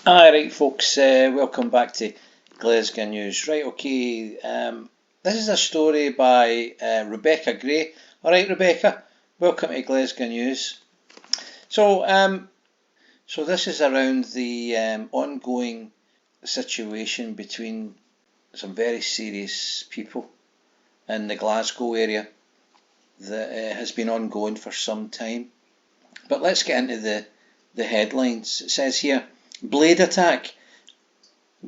Right, folks, welcome back to Glesga News. Right, okay, this is a story by Rebecca Gray. Alright, Rebecca, welcome to Glesga News. So this is around the ongoing situation between some very serious people in the Glasgow area that has been ongoing for some time. But let's get into the headlines. It says here, blade attack. A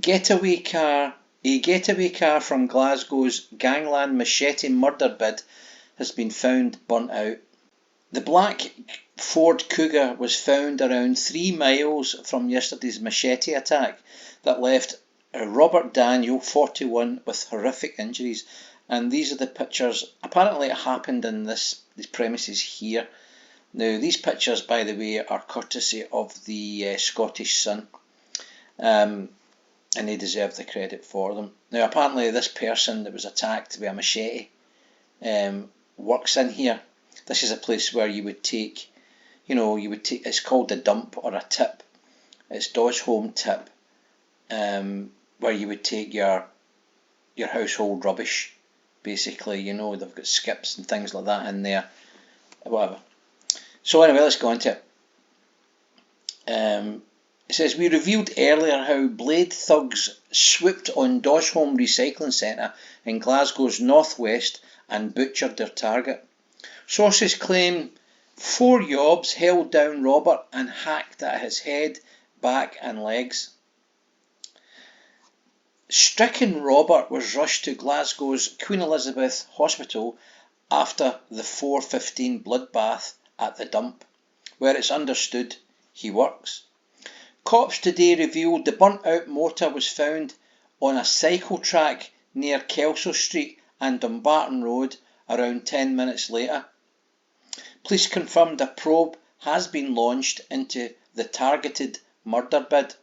getaway car from Glasgow's gangland Machete murder bid has been found burnt out. The black Ford Cougar was found around 3 miles from yesterday's Machete attack that left Robert Daniel, 41, with horrific injuries. And these are the pictures. Apparently it happened in these premises here. Now, these pictures, by the way, are courtesy of the Scottish Sun. And they deserve the credit for them. Now, apparently this person that was attacked with a machete works in here. This is a place where you would take, it's called the dump or a tip. It's Dodge Home Tip, where you would take your household rubbish, basically. They've got skips and things like that in there, whatever. So anyway, let's go into it. It says, we revealed earlier how blade thugs swooped on Dosholm Recycling Centre in Glasgow's northwest and butchered their target. Sources claim 4 yobs held down Robert and hacked at his head, back and legs. Stricken Robert was rushed to Glasgow's Queen Elizabeth Hospital after the 4:15 bloodbath at the dump, where it's understood he works. Cops today revealed the burnt-out motor was found on a cycle track near Kelso Street and Dumbarton Road around 10 minutes later. Police confirmed a probe has been launched into the targeted murder bid.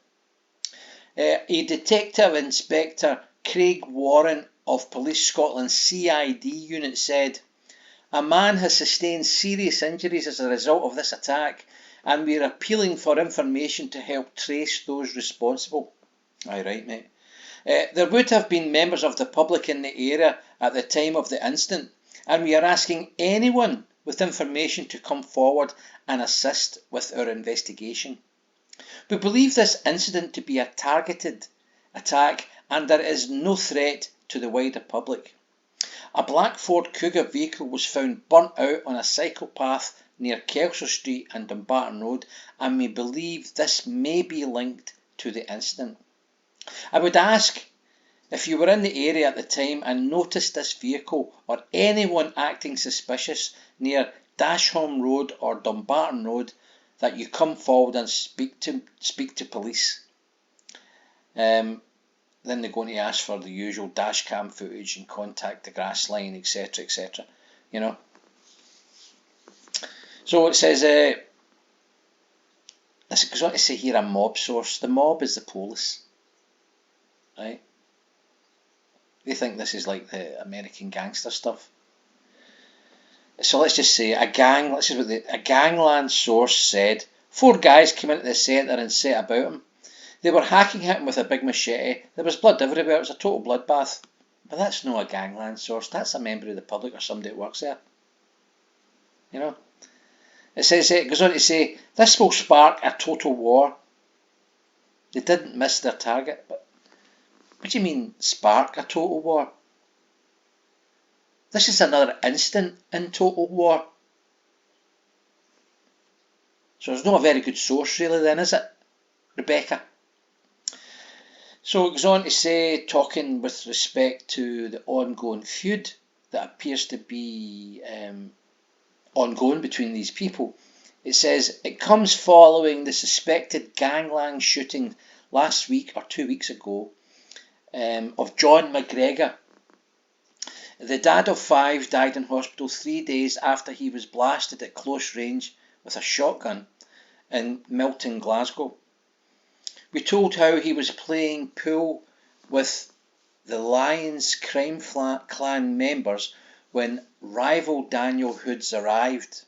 A Detective Inspector Craig Warren of Police Scotland's CID unit said, a man has sustained serious injuries as a result of this attack, and we are appealing for information to help trace those responsible. Aye, right, mate. There would have been members of the public in the area at the time of the incident, and we are asking anyone with information to come forward and assist with our investigation. We believe this incident to be a targeted attack, and there is no threat to the wider public. A black Ford Cougar vehicle was found burnt out on a cycle path near Kelso Street and Dumbarton Road, and we believe this may be linked to the incident. I would ask if you were in the area at the time and noticed this vehicle or anyone acting suspicious near Dashholm Road or Dumbarton Road, that you come forward and speak to police. Then they're going to ask for the usual dash cam footage and contact the grass line, etc, etc. So it says, this goes on to say here a mob source. The mob is the police, right? They think this is like the American gangster stuff. So let's just say a gangland source said 4 guys came into the centre and set about him. They were hacking at him with a big machete. There was blood everywhere. It was a total bloodbath. But that's not a gangland source. That's a member of the public or somebody that works there. It says, it goes on to say, this will spark a total war. They didn't miss their target. But what do you mean, spark a total war? This is another instant in total war. So there's not a very good source really then, is it, Rebecca? So it goes on to say, talking with respect to the ongoing feud that appears to be ongoing between these people. It says, it comes following the suspected gangland shooting last week or 2 weeks ago of John McGregor. The dad of 5 died in hospital 3 days after he was blasted at close range with a shotgun in Milton, Glasgow. We told how he was playing pool with the Lions crime clan members when rival Daniel Hoods arrived.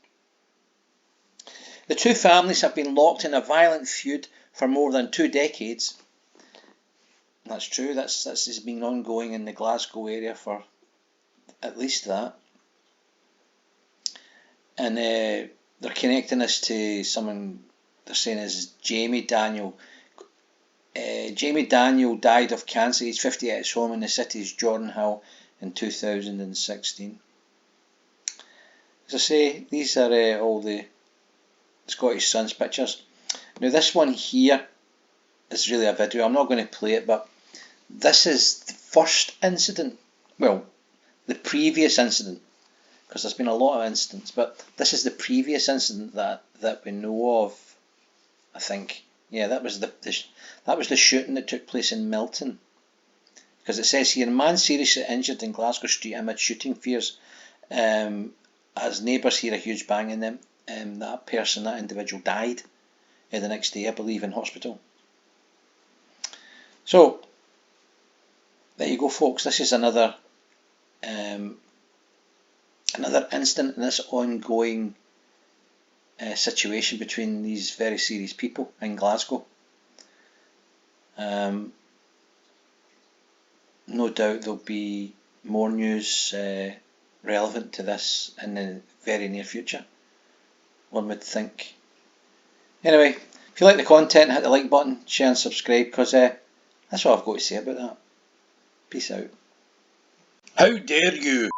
The two families have been locked in a violent feud for more than 2 decades. That's true, this has been ongoing in the Glasgow area for at least that. And they're connecting us to someone they're saying is Jamie Daniel. Jamie Daniel died of cancer aged 50 at his home in the city's Jordan Hill in 2016. As I say, these are all the Scottish Sun's pictures. Now this one here is really a video. I'm not going to play it, but this is the first incident. Well, the previous incident, because there's been a lot of incidents, but this is the previous incident that we know of. I think, yeah, that was the shooting that took place in Milton. Because it says here, a man seriously injured in Glasgow Street amid shooting fears. As neighbours hear a huge bang in them, that individual died the next day, I believe, in hospital. So there you go, folks. This is another incident in this ongoing situation between these very serious people in Glasgow. No doubt there'll be more news relevant to this in the very near future, one would think. Anyway, if you like the content, hit the like button, share and subscribe, because that's what I've got to say about that. Peace out. How dare you!